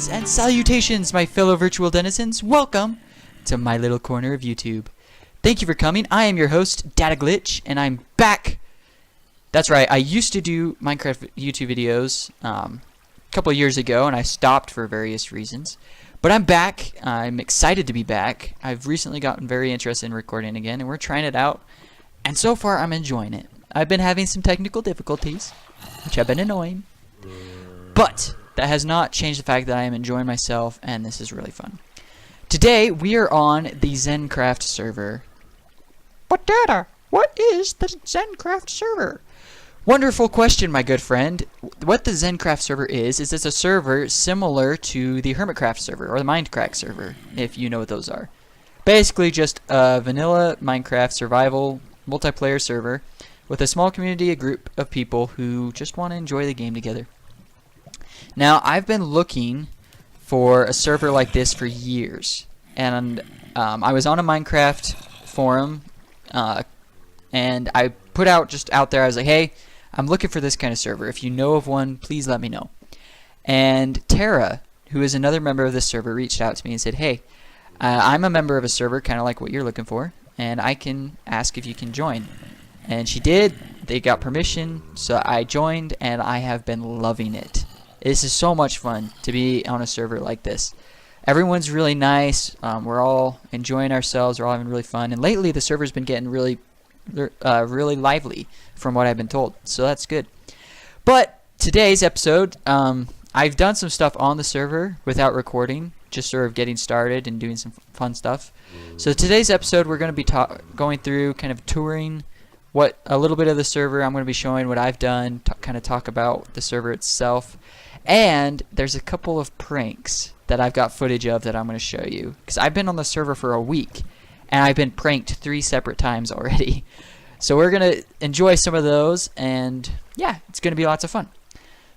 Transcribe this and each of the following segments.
Greetings and salutations, my fellow virtual denizens. Welcome to my little corner of YouTube. Thank you for coming. I am your host, DataGlitch, and I'm back. That's right, I used to do Minecraft YouTube videos a couple of years ago, and I stopped for various reasons. But I'm back. I'm excited to be back. I've recently gotten very interested in recording again, and we're trying it out. And so far, I'm enjoying it. I've been having some technical difficulties, which have been annoying. But that has not changed the fact that I am enjoying myself, and this is really fun. Today, we are on the ZenCraft server. But Data, what is the ZenCraft server? Wonderful question, my good friend. What the ZenCraft server is it's a server similar to the Hermitcraft server, or the Mindcrack server, if you know what those are. Basically just a vanilla Minecraft survival multiplayer server with a small community, a group of people who just want to enjoy the game together. Now, I've been looking for a server like this for years, and I was on a Minecraft forum, and I put out there, I was like, hey, I'm looking for this kind of server. If you know of one, please let me know. And Tara, who is another member of this server, reached out to me and said, hey, I'm a member of a server kind of like what you're looking for, and I can ask if you can join. And she did. They got permission, so I joined, and I have been loving it. This is so much fun to be on a server like this. Everyone's really nice. We're all enjoying ourselves. We're all having really fun. And lately, the server's been getting really lively, from what I've been told. So that's good. But today's episode, I've done some stuff on the server without recording, just sort of getting started and doing some fun stuff. So today's episode, we're going to be going through, kind of touring a little bit of the server. I'm going to be showing what I've done, kind of talk about the server itself. And there's a couple of pranks that I've got footage of that I'm going to show you. Because I've been on the server for a week, and I've been pranked 3 separate times already. So we're going to enjoy some of those, and yeah, it's going to be lots of fun.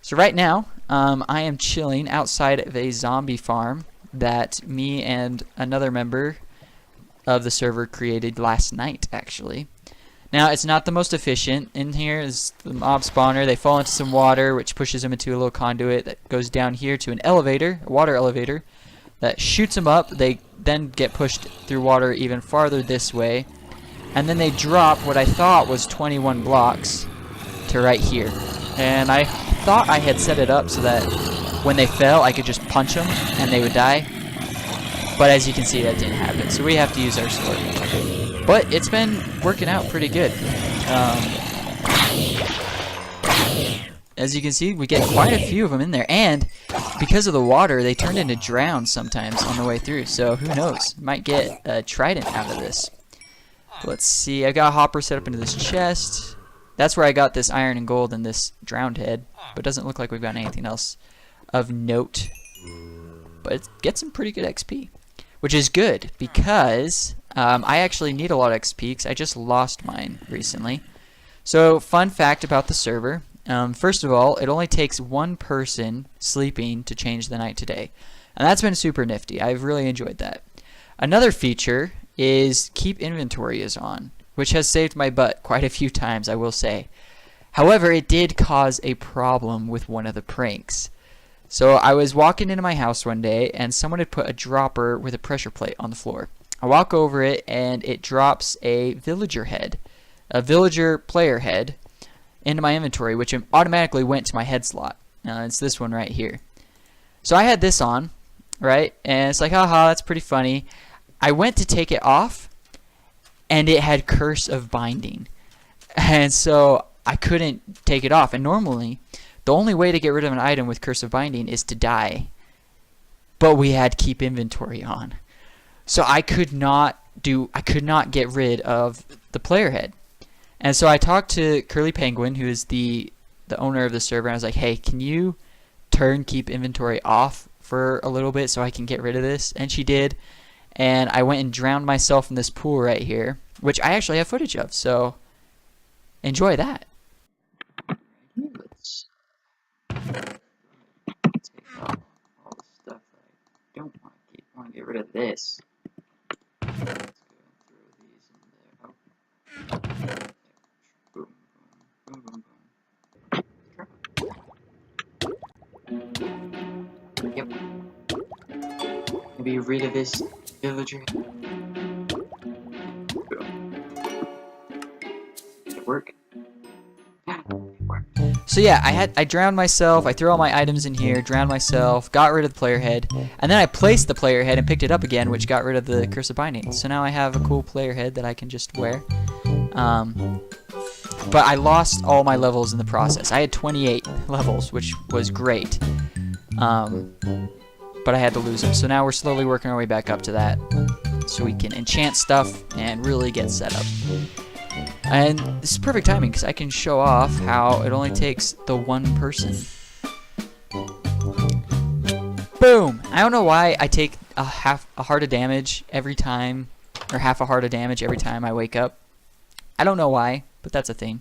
So right now, I am chilling outside of a zombie farm that me and another member of the server created last night, actually. Now, it's not the most efficient. In here is the mob spawner. They fall into some water, which pushes them into a little conduit that goes down here to an elevator, a water elevator, that shoots them up. They then get pushed through water even farther this way. And then they drop what I thought was 21 blocks to right here. And I thought I had set it up so that when they fell, I could just punch them and they would die. But as you can see, that didn't happen. So we have to use our sword. But it's been working out pretty good. As you can see, we get quite a few of them in there. And because of the water, they turn into drowns sometimes on the way through. So who knows? Might get a trident out of this. Let's see. I got a hopper set up into this chest. That's where I got this iron and gold and this drowned head. But it doesn't look like we've got anything else of note. But it gets some pretty good XP. Which is good because I actually need a lot of XP because I just lost mine recently. So, fun fact about the server. First of all, it only takes one person sleeping to change the night to day. And that's been super nifty. I've really enjoyed that. Another feature is keep inventory is on, which has saved my butt quite a few times, I will say. However, it did cause a problem with one of the pranks. So I was walking into my house one day, and someone had put a dropper with a pressure plate on the floor. I walk over it, and it drops a villager head, a villager player head, into my inventory, which automatically went to my head slot. It's this one right here. So I had this on, right? And it's like, haha, that's pretty funny. I went to take it off, and it had Curse of Binding. And so I couldn't take it off. And normally, the only way to get rid of an item with Curse of Binding is to die. But we had keep inventory on. So I could not get rid of the player head. And so I talked to Curly Penguin, who is the owner of the server, and I was like, hey, can you turn keep inventory off for a little bit so I can get rid of this? And she did. And I went and drowned myself in this pool right here, which I actually have footage of. So enjoy that. Let's take off all the stuff that I don't want to keep. I want to get rid of this. Let's go and throw these in there. Oh. Boom, boom, boom, boom, boom. Yep. be rid of this villager. Did it work? Yeah, it worked. So yeah, I drowned myself, I threw all my items in here, drowned myself, got rid of the player head, and then I placed the player head and picked it up again, which got rid of the curse of binding. So now I have a cool player head that I can just wear. But I lost all my levels in the process. I had 28 levels, which was great. But I had to lose them. So now we're slowly working our way back up to that, so we can enchant stuff and really get set up. And this is perfect timing because I can show off how it only takes the one person. Boom! I don't know why I take a heart of damage every time, or half a heart of damage every time I wake up. I don't know why, but that's a thing.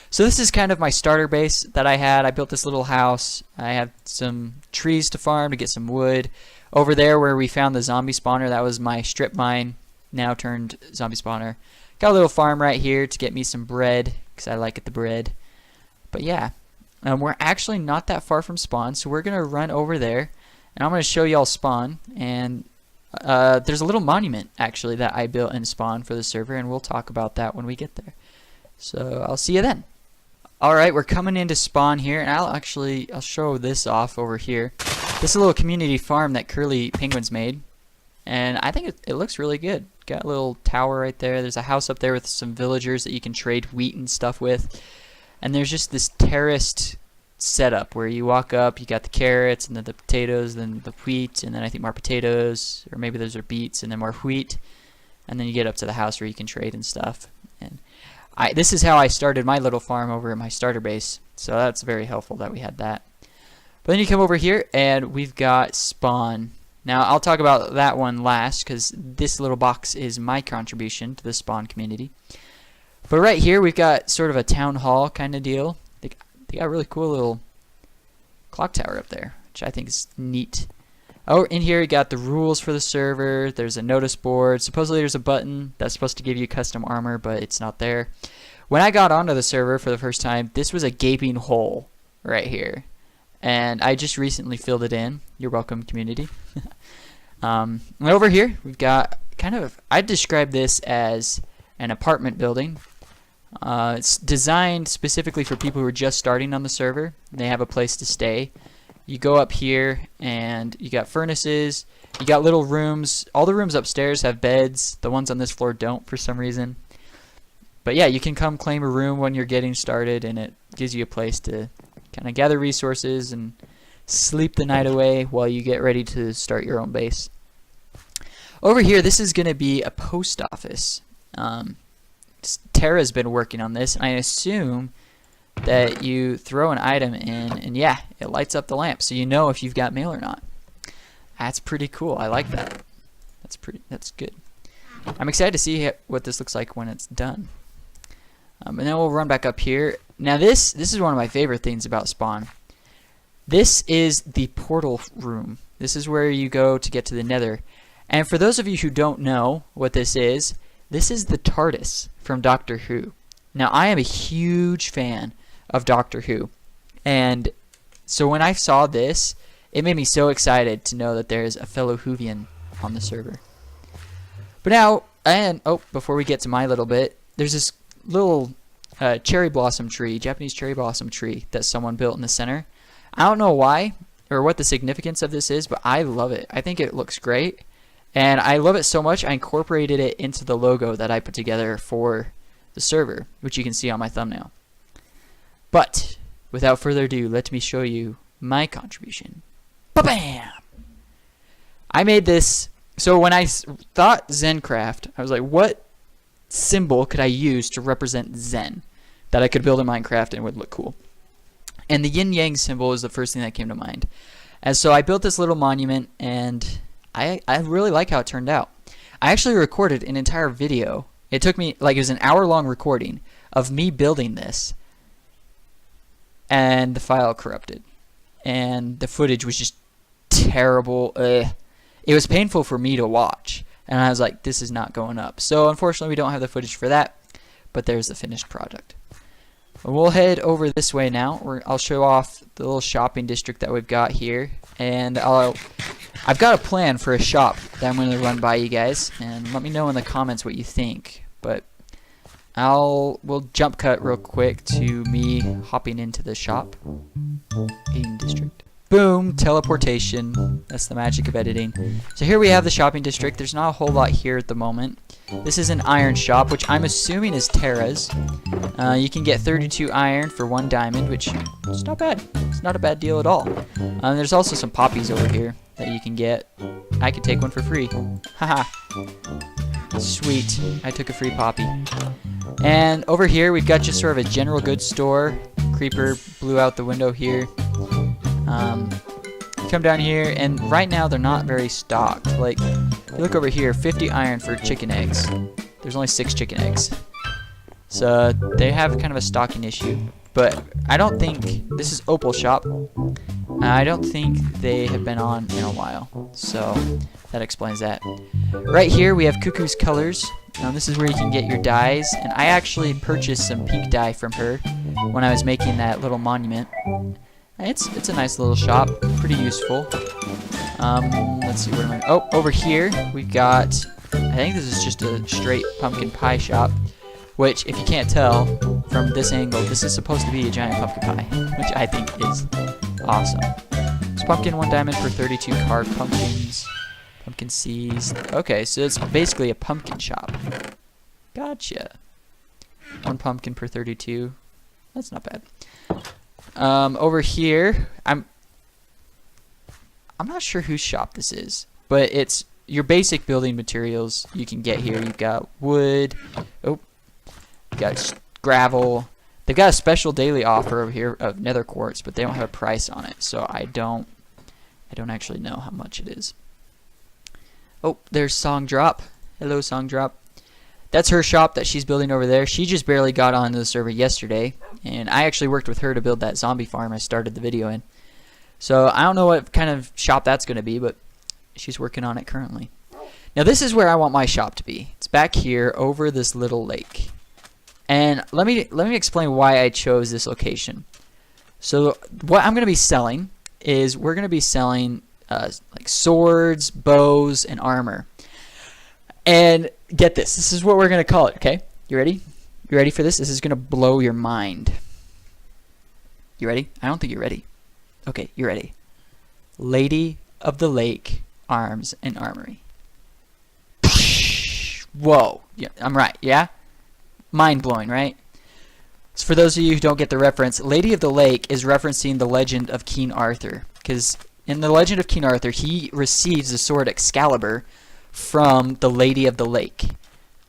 So this is kind of my starter base that I had. I built this little house. I have some trees to farm to get some wood. Over there where we found the zombie spawner, that was my strip mine, now turned zombie spawner. Got a little farm right here to get me some bread, because I like the bread. But yeah, we're actually not that far from spawn, so we're going to run over there, and I'm going to show y'all spawn. And there's a little monument, actually, that I built in spawn for the server, and we'll talk about that when we get there. So I'll see you then. Alright, we're coming into spawn here, and I'll show this off over here. This is a little community farm that Curly Penguins made, and I think it looks really good. Got a little tower right there. There's a house up there with some villagers that you can trade wheat and stuff with. And there's just this terraced setup where you walk up, you got the carrots, and then the potatoes, then the wheat, and then I think more potatoes, or maybe those are beets, and then more wheat. And then you get up to the house where you can trade and stuff. And this is how I started my little farm over at my starter base. So that's very helpful that we had that. But then you come over here, and we've got spawn. Now, I'll talk about that one last, because this little box is my contribution to the spawn community. But right here, we've got sort of a town hall kind of deal. They got a really cool little clock tower up there, which I think is neat. Oh, in here, you got the rules for the server. There's a notice board. Supposedly, there's a button that's supposed to give you custom armor, but it's not there. When I got onto the server for the first time, this was a gaping hole right here. And I just recently filled it in. You're welcome, community. And over here, we've got kind of, I'd describe this as an apartment building. It's designed specifically for people who are just starting on the server. They have a place to stay. You go up here, and you got furnaces. You got little rooms. All the rooms upstairs have beds. The ones on this floor don't for some reason. But yeah, you can come claim a room when you're getting started, and it gives you a place to kind of gather resources and sleep the night away while you get ready to start your own base. Over here, this is going to be a post office. Tara's been working on this, and I assume that you throw an item in, and yeah, it lights up the lamp, so you know if you've got mail or not. That's pretty cool. I like that. That's good. I'm excited to see what this looks like when it's done. And then we'll run back up here. Now this is one of my favorite things about spawn. This is the portal room. This is where you go to get to the nether. And for those of you who don't know what this is the TARDIS from Doctor Who. Now I am a huge fan of Doctor Who. And so when I saw this, it made me so excited to know that there's a fellow Whovian on the server. But now, before we get to my little bit, there's this little cherry blossom tree, Japanese cherry blossom tree that someone built in the center. I don't know why or what the significance of this is, but I love it. I think it looks great, and I love it so much I incorporated it into the logo that I put together for the server, which you can see on my thumbnail. But without further ado, let me show you my contribution. Ba-bam! I made this. So when I thought ZenCraft, I was like, what symbol could I use to represent Zen that I could build in Minecraft and would look cool? And the yin-yang symbol is the first thing that came to mind. And so I built this little monument, and I really like how it turned out. I actually recorded an entire video. It took me, it was an hour-long recording of me building this, and the file corrupted. And the footage was just terrible. It was painful for me to watch. And I was like, this is not going up. So unfortunately, we don't have the footage for that. But there's the finished product. We'll head over this way now. I'll show off the little shopping district that we've got here. And I'll I've got a plan for a shop that I'm going to run by you guys, and let me know in the comments what you think. But we'll jump cut real quick to me hopping into the shop. Aiden District. Boom, teleportation. That's the magic of editing. So here we have the shopping district. There's not a whole lot here at the moment. This is an iron shop, which I'm assuming is Terra's. You can get 32 iron for 1 diamond, which is not bad. It's not a bad deal at all. There's also some poppies over here that you can get. I could take one for free. Haha. Sweet. I took a free poppy. And over here, we've got just sort of a general goods store. Creeper blew out the window here. Come down here, and right now they're not very stocked. Like, you look over here, 50 iron for chicken eggs. There's only 6 chicken eggs. So they have kind of a stocking issue. But I don't think, this is Opal Shop. I don't think they have been on in a while. So that explains that. Right here we have Cuckoo's Colors. This is where you can get your dyes. And I actually purchased some pink dye from her when I was making that little monument. It's a nice little shop, pretty useful. Let's see, where am I? Oh, over here we've got, I think this is just a straight pumpkin pie shop, which, if you can't tell from this angle, this is supposed to be a giant pumpkin pie, which I think is awesome. It's pumpkin, 1 diamond for 32 carved pumpkins, pumpkin seeds. Okay, so it's basically a pumpkin shop. Gotcha. 1 pumpkin per 32. That's not bad. Over here, I'm not sure whose shop this is, but it's your basic building materials you can get here. You've got wood, you've got gravel. They've got a special daily offer over here of nether quartz, but they don't have a price on it, so I don't actually know how much it is. Oh, there's Song Drop. Hello, Song Drop. That's her shop that she's building over there. She just barely got onto the server yesterday, and I actually worked with her to build that zombie farm I started the video in. So I don't know what kind of shop that's going to be, but she's working on it currently. Now this is where I want my shop to be. It's back here over this little lake. And let me explain why I chose this location. So what I'm going to be selling is we're going to be selling like swords, bows, and armor. And get this. This is what we're going to call it, okay? You ready? You ready for this? This is going to blow your mind. You ready? I don't think you're ready. Okay, you're ready. Lady of the Lake Arms and Armory. Whoa. Yeah, I'm right, yeah? Mind-blowing, right? So for those of you who don't get the reference, Lady of the Lake is referencing the legend of King Arthur. Because in the legend of King Arthur, he receives the sword Excalibur from the Lady of the Lake.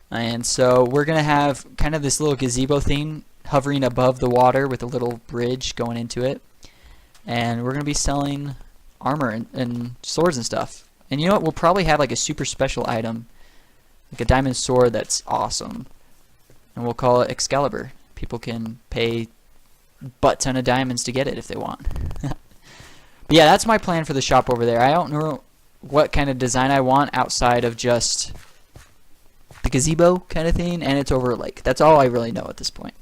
And so we're going to have kind of this little gazebo thing hovering above the water with a little bridge going into it. And we're going to be selling armor and swords and stuff. And you know what? We'll probably have like a super special item, like a diamond sword that's awesome. And we'll call it Excalibur. People can pay a butt ton of diamonds to get it if they want. But yeah, that's my plan for the shop over there. I don't know what kind of design I want outside of just the gazebo kind of thing, and it's over a lake. That's all I really know at this point.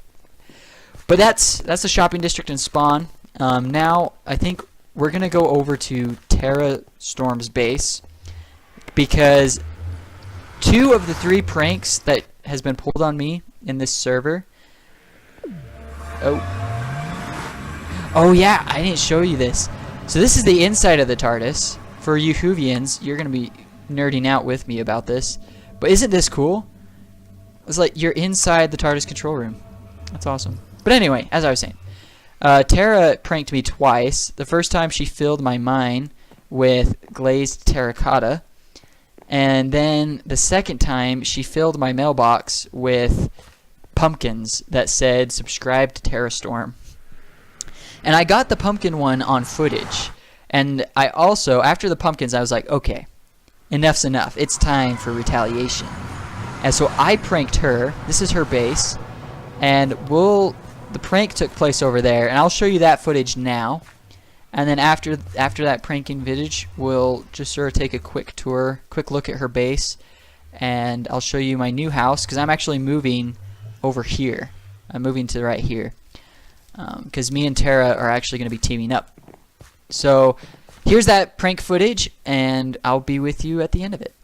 But that's the shopping district in Spawn. Now I think we're gonna go over to Terra Storm's base, because 2 of the 3 pranks that has been pulled on me in this server. Oh yeah, I didn't show you this. So this is the inside of the TARDIS. For you Whovians, you're gonna be nerding out with me about this. But isn't this cool? It's like you're inside the TARDIS control room. That's awesome. But anyway, as I was saying, Terra pranked me twice. The first time she filled my mine with glazed terracotta. And then the second time she filled my mailbox with pumpkins that said subscribe to TerraStorm. And I got the pumpkin one on footage. And I also, after the pumpkins, I was like, okay, enough's enough. It's time for retaliation. And so I pranked her. This is her base. And the prank took place over there. And I'll show you that footage now. And then after that pranking footage, we'll just sort of take a quick tour, quick look at her base. And I'll show you my new house, because I'm actually moving over here. I'm moving to right here. Because me and Terra are actually going to be teaming up. So here's that prank footage, and I'll be with you at the end of it.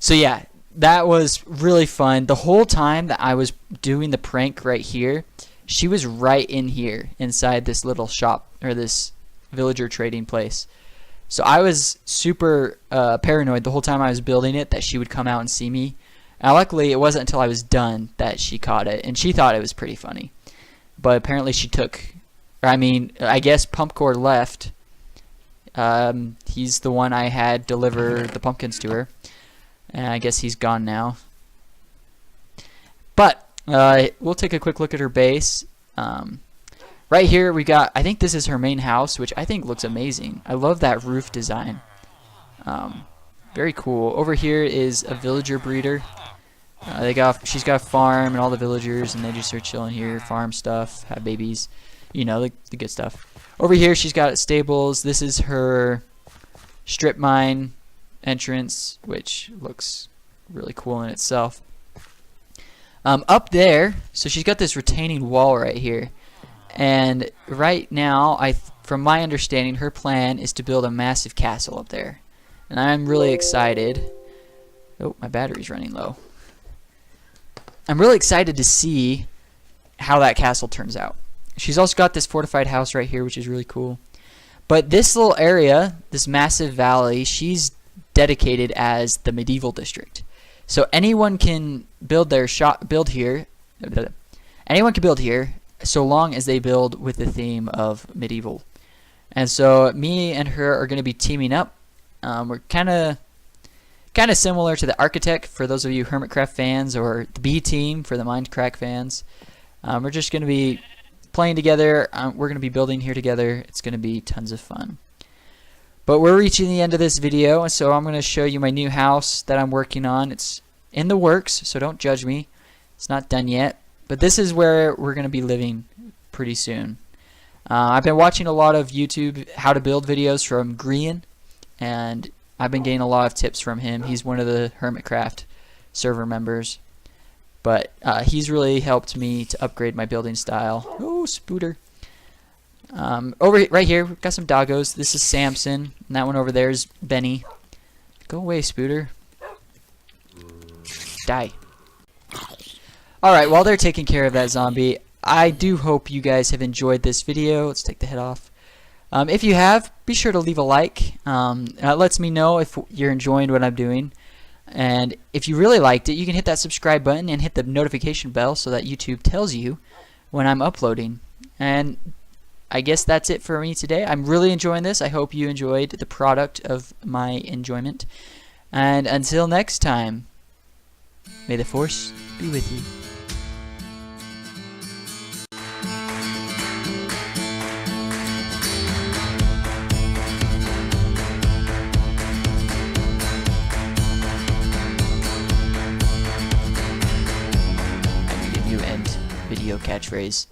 So yeah, that was really fun. The whole time that I was doing the prank right here, she was right in here inside this little shop, or this villager trading place. So I was super paranoid the whole time I was building it that she would come out and see me. And luckily, it wasn't until I was done that she caught it, and she thought it was pretty funny. But apparently she took, or I mean, I guess Pumpcore left. He's the one I had deliver the pumpkins to her. And I guess he's gone now. But we'll take a quick look at her base. Right here we got, I think this is her main house, which I think looks amazing. I love that roof design. Very cool. Over here is a villager breeder. She's got a farm and all the villagers, and they just are chilling here, farm stuff, have babies, you know, the good stuff. Over here she's got stables. This is her strip mine entrance, which looks really cool in itself. Up there, so she's got this retaining wall right here, and right now, from my understanding, her plan is to build a massive castle up there, and I'm really excited. Oh, my battery's running low. I'm really excited to see how that castle turns out. She's also got this fortified house right here, which is really cool. But this little area, this massive valley, she's dedicated as the medieval district. So anyone can build their build here. Anyone can build here so long as they build with the theme of medieval. And so me and her are going to be teaming up. We're kind of similar to the Architect for those of you Hermitcraft fans, or the B team for the Mindcrack fans. We're just going to be playing together. We're going to be building here together. It's going to be tons of fun. But we're reaching the end of this video, and so I'm going to show you my new house that I'm working on. It's in the works, so don't judge me. It's not done yet. But this is where we're going to be living pretty soon. I've been watching a lot of YouTube how to build videos from Grian, and I've been getting a lot of tips from him. He's one of the Hermitcraft server members. But he's really helped me to upgrade my building style. Oh, Spooter. Right here, we've got some doggos. This is Samson, and that one over there is Benny. Go away, Spooter. Die. Alright, while they're taking care of that zombie, I do hope you guys have enjoyed this video. Let's take the head off. If you have, be sure to leave a like. That lets me know if you're enjoying what I'm doing. And if you really liked it, you can hit that subscribe button and hit the notification bell so that YouTube tells you when I'm uploading. And I guess that's it for me today. I'm really enjoying this. I hope you enjoyed the product of my enjoyment. And until next time, may the Force be with you. I need a new end video catchphrase.